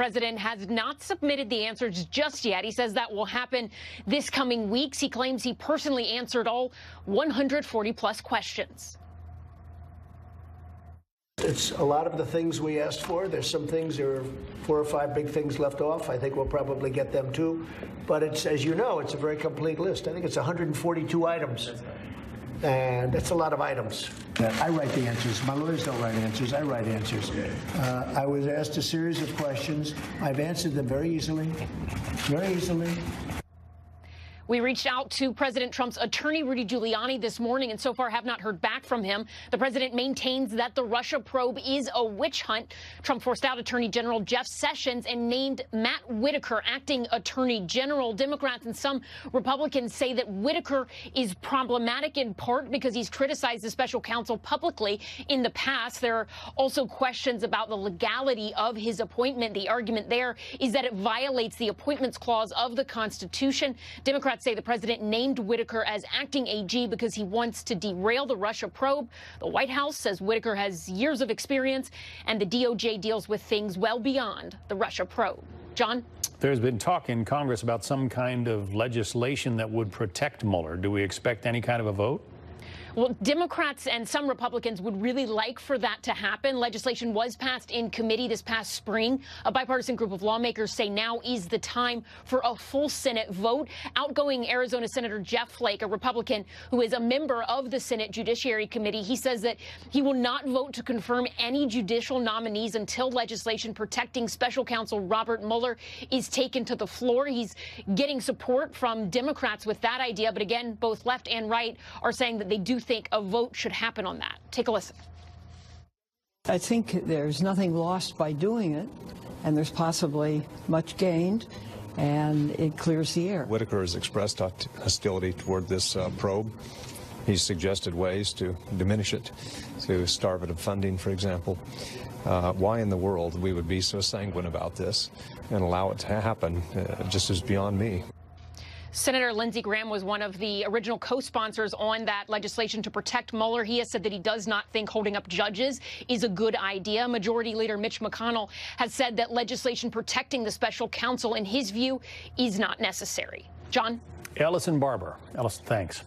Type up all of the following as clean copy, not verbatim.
President has not submitted the answers just yet. He says that will happen this coming weeks. He claims he personally answered all 140 plus questions. It's a lot of the things we asked for. There's some things, there are 4 or 5 big things left off. I think we'll probably get them too. But it's, as you know, it's a very complete list. I think it's 142 items. And that's a lot of items. I write the answers. My lawyers don't write answers. I write answers. I was asked a series of questions. I've answered them very easily. Very easily. We reached out to President Trump's attorney, Rudy Giuliani, this morning, and so far have not heard back from him. The president maintains that the Russia probe is a witch hunt. Trump forced out Attorney General Jeff Sessions and named Matt Whitaker acting Attorney General. Democrats and some Republicans say that Whitaker is problematic in part because he's criticized the special counsel publicly in the past. There are also questions about the legality of his appointment. The argument there is that it violates the Appointments Clause of the Constitution. Democrats say the president named Whitaker as acting AG because he wants to derail the Russia probe. The White House says Whitaker has years of experience, and the DOJ deals with things well beyond the Russia probe. John? There's been talk in Congress about some kind of legislation that would protect Mueller. Do we expect any kind of a vote? Well, Democrats and some Republicans would really like for that to happen. Legislation was passed in committee this past spring. A bipartisan group of lawmakers say now is the time for a full Senate vote. Outgoing Arizona Senator Jeff Flake, a Republican who is a member of the Senate Judiciary Committee, he says that he will not vote to confirm any judicial nominees until legislation protecting special counsel Robert Mueller is taken to the floor. He's getting support from Democrats with that idea. But again, both left and right are saying that they do think a vote should happen on that. Take a listen. I think there's nothing lost by doing it, and there's possibly much gained, and it clears the air. Whitaker has expressed hostility toward this probe. He's suggested ways to diminish it, to starve it of funding, for example. Why in the world we would be so sanguine about this and allow it to happen just is beyond me. Senator Lindsey Graham was one of the original co-sponsors on that legislation to protect Mueller. He has said that he does not think holding up judges is a good idea. Majority Leader Mitch McConnell has said that legislation protecting the special counsel, in his view, is not necessary. John? Ellison Barber. Ellison, thanks.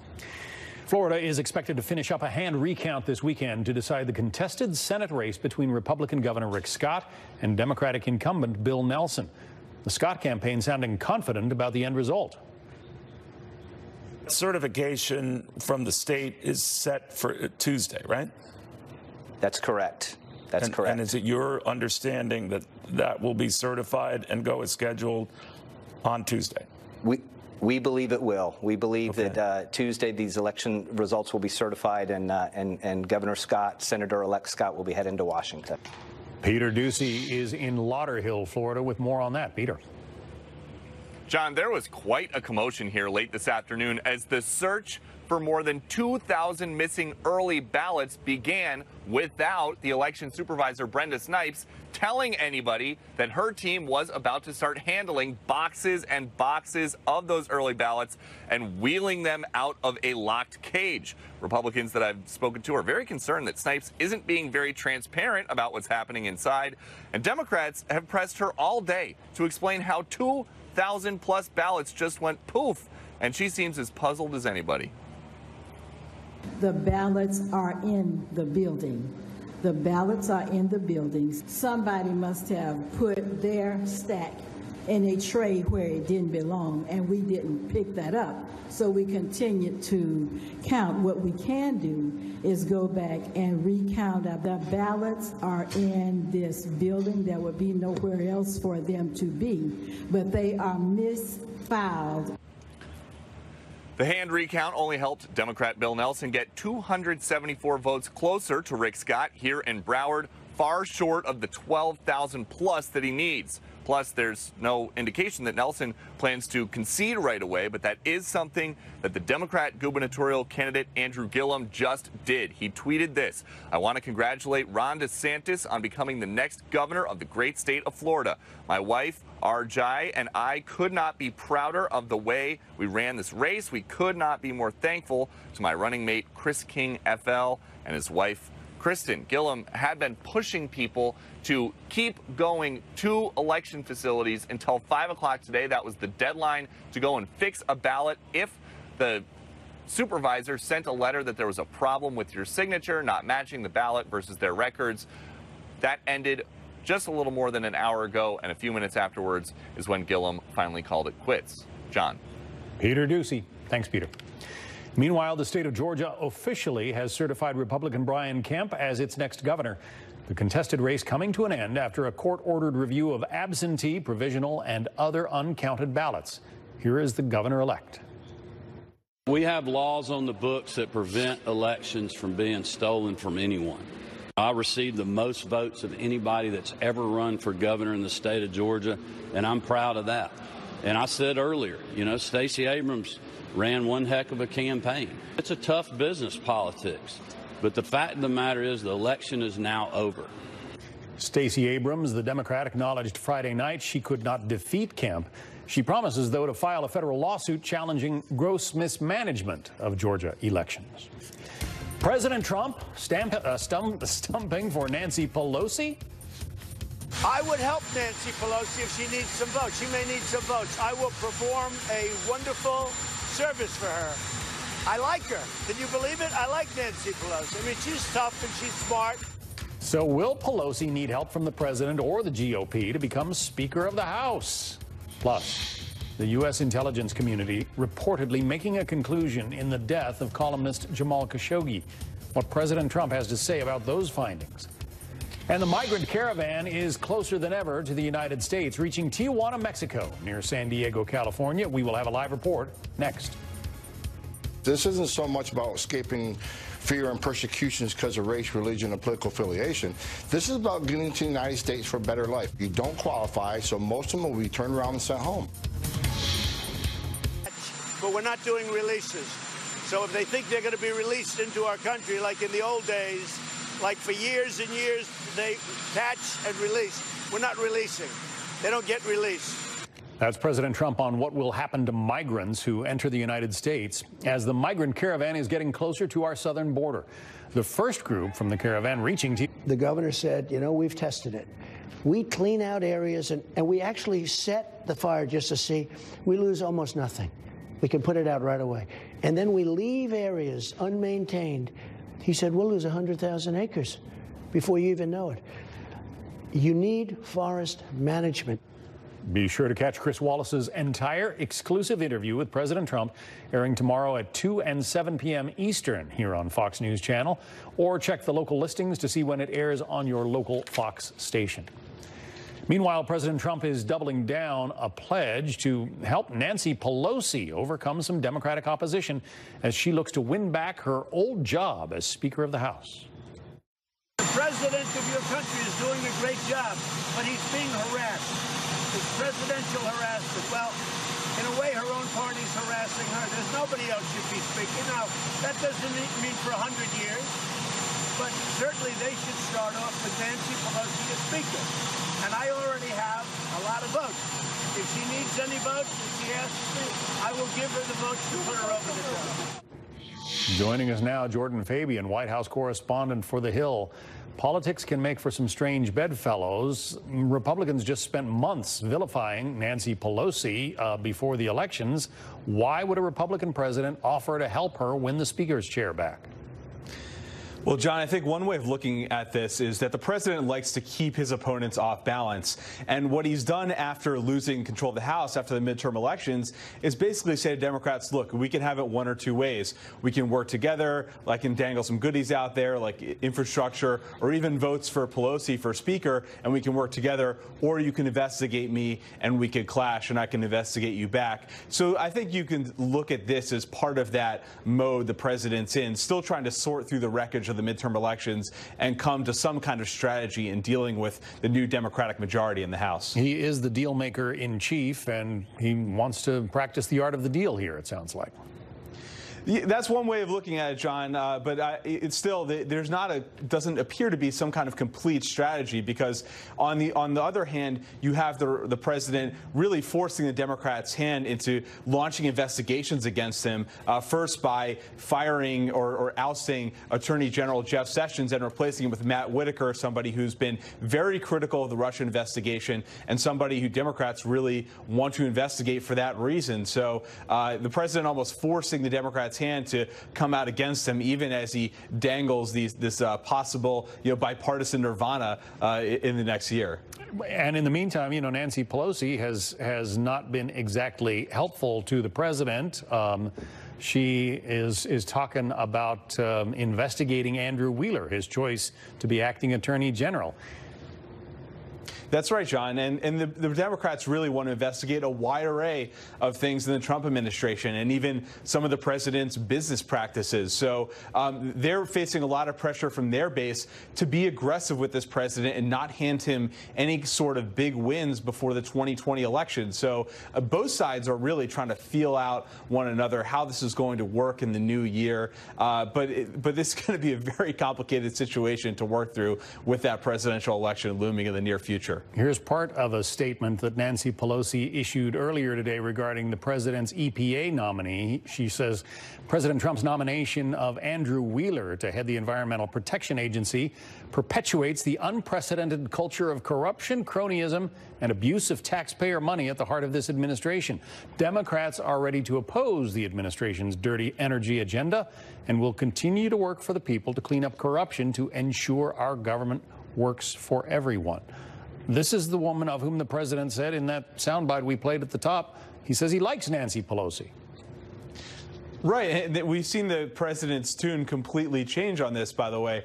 Florida is expected to finish up a hand recount this weekend to decide the contested Senate race between Republican Governor Rick Scott and Democratic incumbent Bill Nelson. The Scott campaign sounding confident about the end result. Certification from the state is set for Tuesday, right? That's correct. That's correct. And is it your understanding that that will be certified and go as scheduled on Tuesday? We believe it will. We believe that Tuesday these election results will be certified, and Governor Scott, Senator-elect Scott, will be heading to Washington. Peter Ducey is in Lauderhill, Florida, with more on that. Peter. John, there was quite a commotion here late this afternoon as the search for more than 2,000 missing early ballots began without the election supervisor, Brenda Snipes, telling anybody that her team was about to start handling boxes and boxes of those early ballots and wheeling them out of a locked cage. Republicans that I've spoken to are very concerned that Snipes isn't being very transparent about what's happening inside, and Democrats have pressed her all day to explain how 2,000 plus ballots just went poof, and she seems as puzzled as anybody. The ballots are in the building. The ballots are in the buildings. Somebody must have put their stack in a tray where it didn't belong, and we didn't pick that up. So we continue to count. What we can do is go back and recount. The ballots are in this building. There would be nowhere else for them to be, but they are misfiled. The hand recount only helped Democrat Bill Nelson get 274 votes closer to Rick Scott here in Broward, far short of the 12,000 plus that he needs. Plus, there's no indication that Nelson plans to concede right away, but that is something that the Democrat gubernatorial candidate Andrew Gillum just did. He tweeted this: "I want to congratulate Ron DeSantis on becoming the next governor of the great state of Florida. My wife, Arjai, and I could not be prouder of the way we ran this race. We could not be more thankful to my running mate, Chris King, FL, and his wife, Kristen, Gillum had been pushing people to keep going to election facilities until 5 o'clock today. That was the deadline to go and fix a ballot if the supervisor sent a letter that there was a problem with your signature not matching the ballot versus their records. That ended just a little more than an hour ago, and a few minutes afterwards is when Gillum finally called it quits. John. Peter Doocy. Thanks, Peter. Meanwhile, the state of Georgia officially has certified Republican Brian Kemp as its next governor. The contested race coming to an end after a court-ordered review of absentee, provisional, and other uncounted ballots. Here is the governor-elect. We have laws on the books that prevent elections from being stolen from anyone. I received the most votes of anybody that's ever run for governor in the state of Georgia, and I'm proud of that. And I said earlier, you know, Stacey Abrams ran one heck of a campaign. It's a tough business, politics. But the fact of the matter is the election is now over. Stacey Abrams, the Democrat, acknowledged Friday night she could not defeat Kemp. She promises, though, to file a federal lawsuit challenging gross mismanagement of Georgia elections. President Trump stumping for Nancy Pelosi? I would help Nancy Pelosi if she needs some votes. She may need some votes. I will perform a wonderful service for her. I like her. Can you believe it? I like Nancy Pelosi. I mean, she's tough and she's smart. So will Pelosi need help from the president or the GOP to become Speaker of the House? Plus, the U.S. intelligence community reportedly making a conclusion in the death of columnist Jamal Khashoggi. What President Trump has to say about those findings. And the migrant caravan is closer than ever to the United States, reaching Tijuana, Mexico, near San Diego, California. We will have a live report next. This isn't so much about escaping fear and persecutions because of race, religion, or political affiliation. This is about getting to the United States for a better life. You don't qualify, so most of them will be turned around and sent home. But we're not doing releases. So if they think they're going to be released into our country like in the old days, like for years and years, they catch and release. We're not releasing. They don't get released. That's President Trump on what will happen to migrants who enter the United States as the migrant caravan is getting closer to our southern border. The first group from the caravan reaching The governor said, you know, we've tested it. We clean out areas and we actually set the fire just to see. We lose almost nothing. We can put it out right away. And then we leave areas unmaintained. He said, we'll lose 100,000 acres before you even know it. You need forest management. Be sure to catch Chris Wallace's entire exclusive interview with President Trump, airing tomorrow at 2 and 7 p.m. Eastern here on Fox News Channel, or check the local listings to see when it airs on your local Fox station. Meanwhile, President Trump is doubling down a pledge to help Nancy Pelosi overcome some Democratic opposition as she looks to win back her old job as Speaker of the House. The president of your country is doing a great job, but he's being harassed. It's presidential harassment. Well, in a way, her own party's harassing her. There's nobody else should be speaking. Now, that doesn't mean for 100 years, but certainly they should start off with Nancy Pelosi as Speaker. And I already have a lot of votes. If she needs any votes, if she asks me, I will give her the votes to put her over the top. Joining us now, Jordan Fabian, White House correspondent for The Hill. Politics can make for some strange bedfellows. Republicans just spent months vilifying Nancy Pelosi before the elections. Why would a Republican president offer to help her win the Speaker's chair back? Well, John, I think one way of looking at this is that the president likes to keep his opponents off balance. And what he's done after losing control of the House after the midterm elections is basically say to Democrats, look, we can have it one or two ways. We can work together, I can dangle some goodies out there like infrastructure or even votes for Pelosi for Speaker, and we can work together, or you can investigate me and we can clash and I can investigate you back. So I think you can look at this as part of that mode the president's in, still trying to sort through the wreckage of the midterm elections and come to some kind of strategy in dealing with the new Democratic majority in the House. He is the deal maker in chief, and he wants to practice the art of the deal here, it sounds like. That's one way of looking at it, John. But it's still doesn't appear to be some kind of complete strategy, because on the other hand, you have the president really forcing the Democrats' hand into launching investigations against him. First by firing or ousting Attorney General Jeff Sessions and replacing him with Matt Whitaker, somebody who's been very critical of the Russia investigation and somebody who Democrats really want to investigate for that reason. So the president almost forcing the Democrats' hand to come out against him, even as he dangles this possible bipartisan nirvana in the next year. And in the meantime, Nancy Pelosi has not been exactly helpful to the president. She is talking about investigating Andrew Wheeler, his choice to be acting attorney general. That's right, John. And the Democrats really want to investigate a wide array of things in the Trump administration and even some of the president's business practices. So they're facing a lot of pressure from their base to be aggressive with this president and not hand him any sort of big wins before the 2020 election. So both sides are really trying to feel out one another, how this is going to work in the new year. But this is going to be a very complicated situation to work through with that presidential election looming in the near future. Here's part of a statement that Nancy Pelosi issued earlier today regarding the president's EPA nominee. She says President Trump's nomination of Andrew Wheeler to head the Environmental Protection Agency perpetuates the unprecedented culture of corruption, cronyism, and abuse of taxpayer money at the heart of this administration. Democrats are ready to oppose the administration's dirty energy agenda and will continue to work for the people to clean up corruption to ensure our government works for everyone. This is the woman of whom the president said in that soundbite we played at the top, he says he likes Nancy Pelosi. Right. We've seen the president's tune completely change on this, by the way.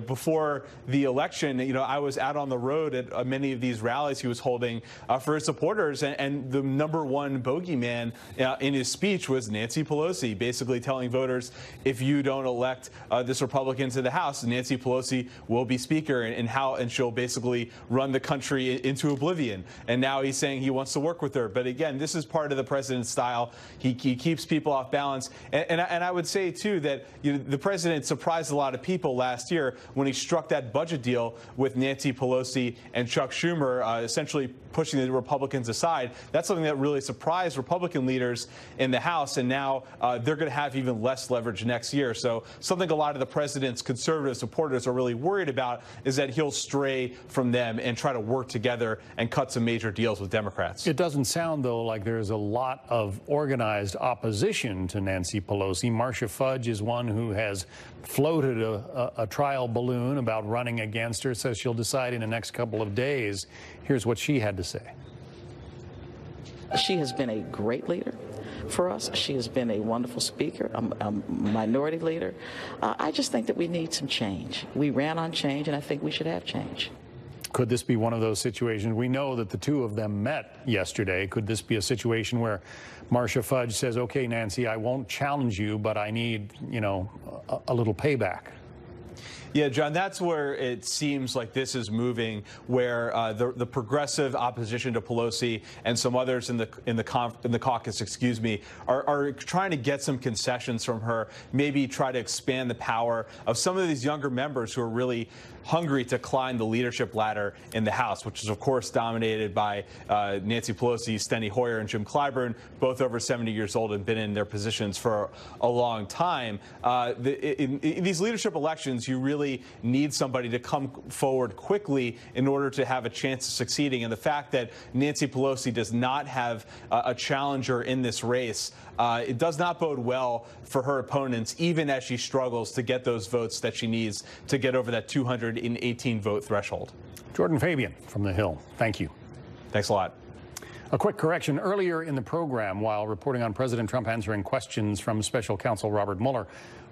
Before the election, I was out on the road at many of these rallies he was holding for his supporters. And the number one bogeyman in his speech was Nancy Pelosi, basically telling voters, if you don't elect this Republican to the House, Nancy Pelosi will be speaker and she'll basically run the country into oblivion. And now he's saying he wants to work with her. But again, this is part of the president's style. He keeps people off balance. And I would say, too, that the president surprised a lot of people last year when he struck that budget deal with Nancy Pelosi and Chuck Schumer, essentially pushing the Republicans aside. That's something that really surprised Republican leaders in the House. And now they're going to have even less leverage next year. So something a lot of the president's conservative supporters are really worried about is that he'll stray from them and try to work together and cut some major deals with Democrats. It doesn't sound, though, like there's a lot of organized opposition to Nancy Pelosi. Marcia Fudge is one who has floated a trial balloon about running against her, says she'll decide in the next couple of days. Here's what she had to say. She has been a great leader for us. She has been a wonderful speaker, a minority leader. I just think that we need some change. We ran on change, and I think we should have change. Could this be one of those situations? We know that the two of them met yesterday. Could this be a situation where Marcia Fudge says, okay, Nancy, I won't challenge you, but I need, a little payback? Yeah, John, that's where it seems like this is moving, where the progressive opposition to Pelosi and some others in the caucus, are trying to get some concessions from her, maybe try to expand the power of some of these younger members who are really hungry to climb the leadership ladder in the House, which is, of course, dominated by Nancy Pelosi, Steny Hoyer, and Jim Clyburn, both over 70 years old and been in their positions for a long time. In these leadership elections, you really need somebody to come forward quickly in order to have a chance of succeeding. And the fact that Nancy Pelosi does not have a challenger in this race, it does not bode well for her opponents, even as she struggles to get those votes that she needs to get over that 218 vote threshold. Jordan Fabian from The Hill, thank you. Thanks a lot. A quick correction. Earlier in the program, while reporting on President Trump answering questions from Special Counsel Robert Mueller,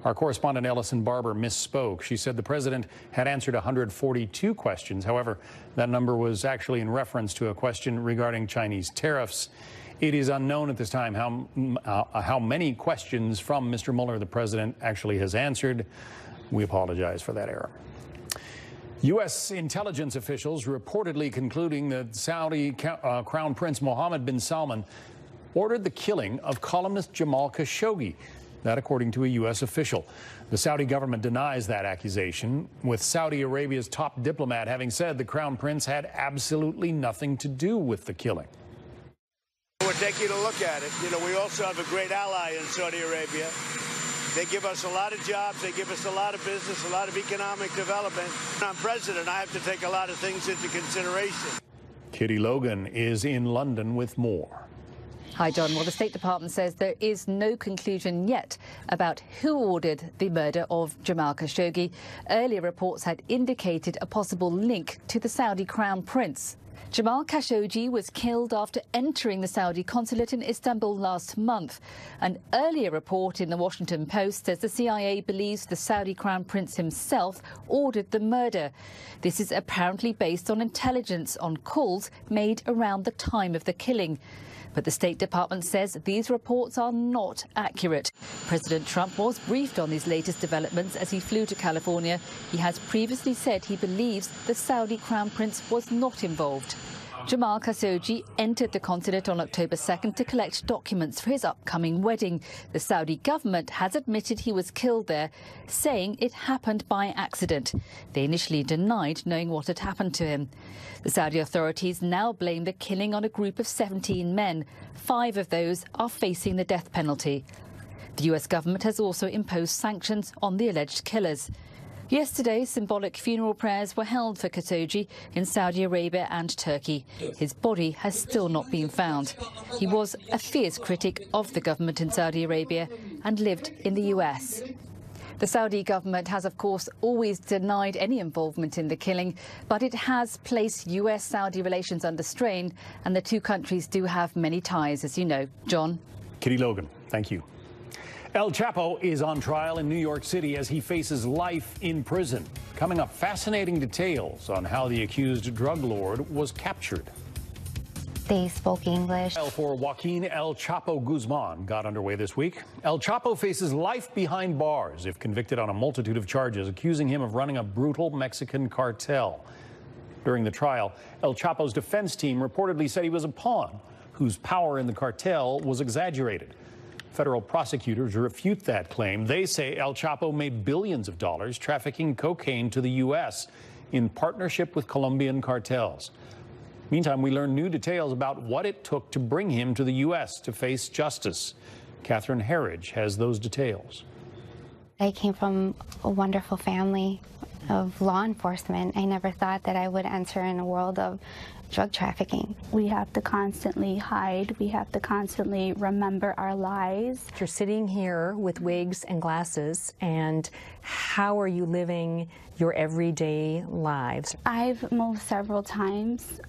our correspondent Ellison Barber misspoke. She said the president had answered 142 questions. However, that number was actually in reference to a question regarding Chinese tariffs. It is unknown at this time how many questions from Mr. Mueller the president actually has answered. We apologize for that error. U.S. intelligence officials reportedly concluding that Saudi Crown Prince Mohammed bin Salman ordered the killing of columnist Jamal Khashoggi. That according to a U.S. official. The Saudi government denies that accusation, with Saudi Arabia's top diplomat having said the Crown Prince had absolutely nothing to do with the killing. We're taking a look at it. You know, we also have a great ally in Saudi Arabia. They give us a lot of jobs. They give us a lot of business, a lot of economic development. I'm president. I have to take a lot of things into consideration. Kitty Logan is in London with more. Hi, John. Well, the State Department says there is no conclusion yet about who ordered the murder of Jamal Khashoggi. Earlier reports had indicated a possible link to the Saudi Crown Prince. Jamal Khashoggi was killed after entering the Saudi consulate in Istanbul last month. An earlier report in the Washington Post says the CIA believes the Saudi Crown Prince himself ordered the murder. This is apparently based on intelligence on calls made around the time of the killing. But the State Department says these reports are not accurate. President Trump was briefed on these latest developments as he flew to California. He has previously said he believes the Saudi Crown Prince was not involved. Jamal Khashoggi entered the consulate on October 2nd to collect documents for his upcoming wedding. The Saudi government has admitted he was killed there, saying it happened by accident. They initially denied knowing what had happened to him. The Saudi authorities now blame the killing on a group of 17 men. 5 of those are facing the death penalty. The US government has also imposed sanctions on the alleged killers. Yesterday, symbolic funeral prayers were held for Khashoggi in Saudi Arabia and Turkey. His body has still not been found. He was a fierce critic of the government in Saudi Arabia and lived in the US. The Saudi government has, of course, always denied any involvement in the killing, but it has placed US-Saudi relations under strain, and the two countries do have many ties, as you know. John? Kitty Logan, thank you. El Chapo is on trial in New York City as he faces life in prison. Coming up, fascinating details on how the accused drug lord was captured. They spoke English. Trial for Joaquin El Chapo Guzman got underway this week. El Chapo faces life behind bars if convicted on a multitude of charges accusing him of running a brutal Mexican cartel. During the trial, El Chapo's defense team reportedly said he was a pawn whose power in the cartel was exaggerated. Federal prosecutors refute that claim. They say El Chapo made billions of dollars trafficking cocaine to the U.S. in partnership with Colombian cartels. Meantime, we learn new details about what it took to bring him to the U.S. to face justice. Catherine Herridge has those details. I came from a wonderful family of law enforcement. I never thought that I would enter in a world of drug trafficking. We have to constantly hide. We have to constantly remember our lies. You're sitting here with wigs and glasses, and how are you living your everyday lives? I've moved several times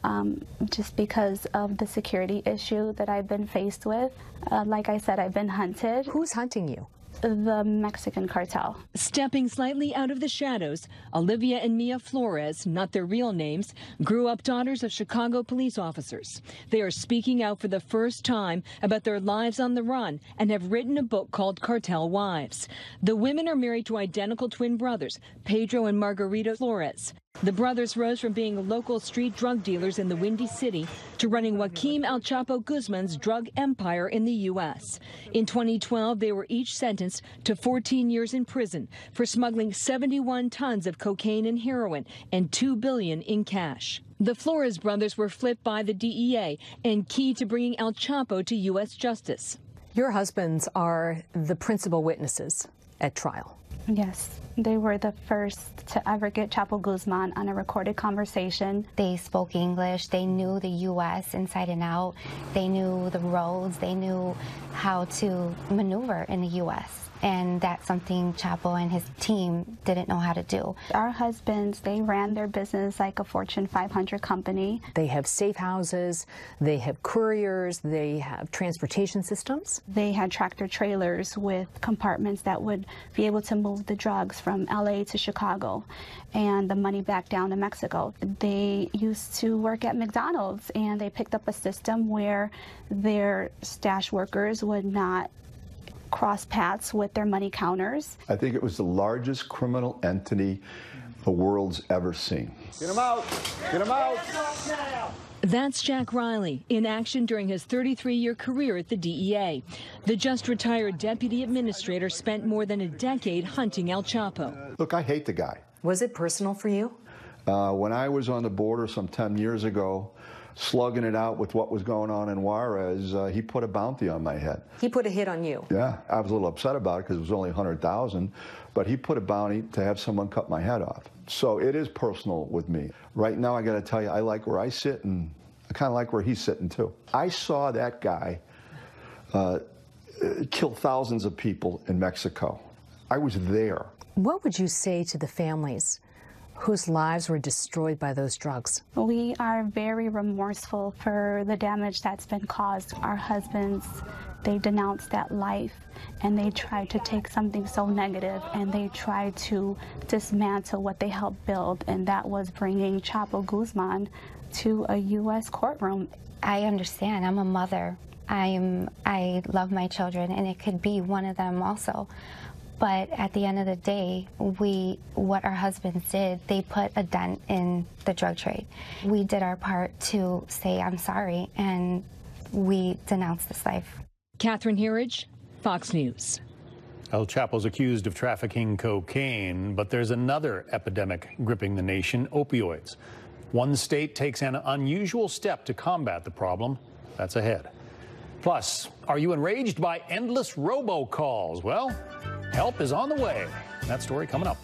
just because of the security issue that I've been faced with. Like I said, I've been hunted. Who's hunting you? The Mexican cartel. Stepping slightly out of the shadows, Olivia and Mia Flores, not their real names, grew up daughters of Chicago police officers. They are speaking out for the first time about their lives on the run and have written a book called Cartel Wives. The women are married to identical twin brothers, Pedro and Margarita Flores. The brothers rose from being local street drug dealers in the Windy City to running Joaquin El Chapo Guzman's drug empire in the U.S. In 2012, they were each sentenced to 14 years in prison for smuggling 71 tons of cocaine and heroin and $2 billion in cash. The Flores brothers were flipped by the DEA and key to bringing El Chapo to U.S. justice. Your husbands are the principal witnesses at trial. Yes, they were the first to ever get Chapo Guzman on a recorded conversation. They spoke English. They knew the U.S. inside and out. They knew the roads. They knew how to maneuver in the U.S. And that's something Chapo and his team didn't know how to do. Our husbands, they ran their business like a Fortune 500 company. They have safe houses, they have couriers, they have transportation systems. They had tractor trailers with compartments that would be able to move the drugs from LA to Chicago and the money back down to Mexico. They used to work at McDonald's, and they picked up a system where their stash workers would not cross paths with their money counters. I think it was the largest criminal entity the world's ever seen. Get him out! Get him out! That's Jack Riley in action during his 33-year career at the DEA. The just retired deputy administrator spent more than a decade hunting El Chapo. Look, I hate the guy. Was it personal for you? When I was on the border some 10 years ago, slugging it out with what was going on in Juarez, he put a bounty on my head. He put a hit on you. Yeah, I was a little upset about it because it was only $100,000, but he put a bounty to have someone cut my head off. So it is personal with me. Right now, I got to tell you, I like where I sit, and I kind of like where he's sitting too. I saw that guy kill thousands of people in Mexico. I was there. What would you say to the families whose lives were destroyed by those drugs? We are very remorseful for the damage that's been caused. Our husbands, they denounced that life, and they tried to take something so negative and they tried to dismantle what they helped build, and that was bringing Chapo Guzman to a U.S. courtroom. I understand. I'm a mother. I love my children, and it could be one of them also. But at the end of the day, what our husbands did, they put a dent in the drug trade. We did our part to say, I'm sorry, and we denounced this life. Catherine Herridge, Fox News. El Chapo's accused of trafficking cocaine, but there's another epidemic gripping the nation, opioids. One state takes an unusual step to combat the problem. That's ahead. Plus, are you enraged by endless robocalls? Well, help is on the way. That story coming up.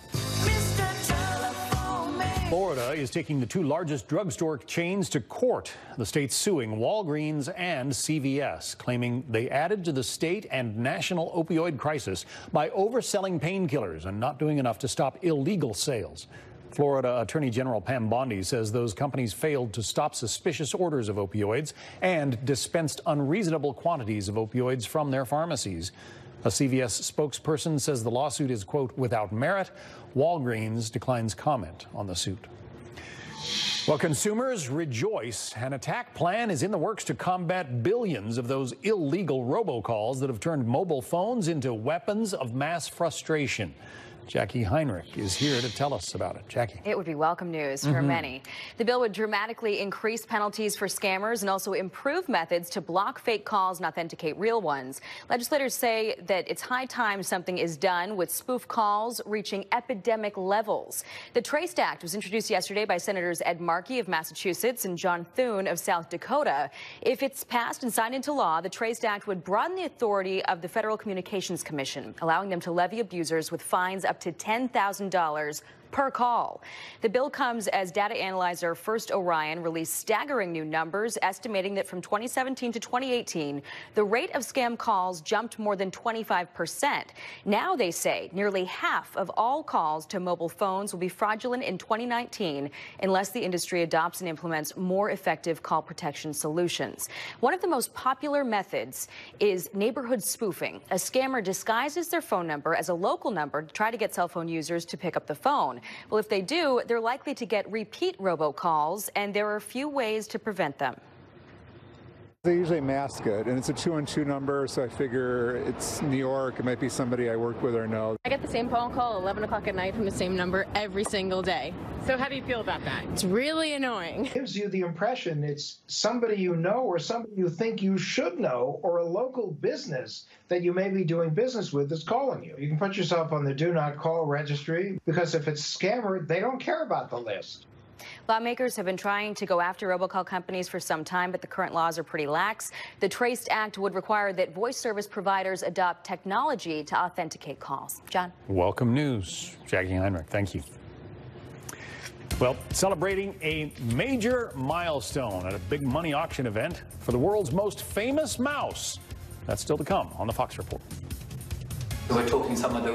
Florida is taking the two largest drugstore chains to court. The state's suing Walgreens and CVS, claiming they added to the state and national opioid crisis by overselling painkillers and not doing enough to stop illegal sales. Florida Attorney General Pam Bondi says those companies failed to stop suspicious orders of opioids and dispensed unreasonable quantities of opioids from their pharmacies. A CVS spokesperson says the lawsuit is, quote, without merit. Walgreens declines comment on the suit. Well, consumers rejoice. An attack plan is in the works to combat billions of those illegal robocalls that have turned mobile phones into weapons of mass frustration. Jackie Heinrich is here to tell us about it. Jackie. It would be welcome news for many. The bill would dramatically increase penalties for scammers and also improve methods to block fake calls and authenticate real ones. Legislators say that it's high time something is done with spoof calls reaching epidemic levels. The TRACED Act was introduced yesterday by Senators Ed Markey of Massachusetts and John Thune of South Dakota. If it's passed and signed into law, the TRACED Act would broaden the authority of the Federal Communications Commission, allowing them to levy abusers with fines up to $10,000 per call. The bill comes as data analyzer First Orion released staggering new numbers, estimating that from 2017 to 2018, the rate of scam calls jumped more than 25%. Now they say nearly half of all calls to mobile phones will be fraudulent in 2019 unless the industry adopts and implements more effective call protection solutions. One of the most popular methods is neighborhood spoofing. A scammer disguises their phone number as a local number to try to get cell phone users to pick up the phone. Well, if they do, they're likely to get repeat robocalls, and there are a few ways to prevent them. They usually mask it, and it's a 212 number, so I figure it's New York. It might be somebody I work with or know. I get the same phone call 11 o'clock at night from the same number every single day. So how do you feel about that? It's really annoying. It gives you the impression it's somebody you know or somebody you think you should know or a local business that you may be doing business with that's calling you. You can put yourself on the do not call registry because if it's scammer, they don't care about the list. Lawmakers have been trying to go after robocall companies for some time, but the current laws are pretty lax. The TRACED Act would require that voice service providers adopt technology to authenticate calls. John. Welcome news. Jackie Heinrich, thank you. Well, celebrating a major milestone at a big money auction event for the world's most famous mouse. That's still to come on the Fox Report. We're talking some of the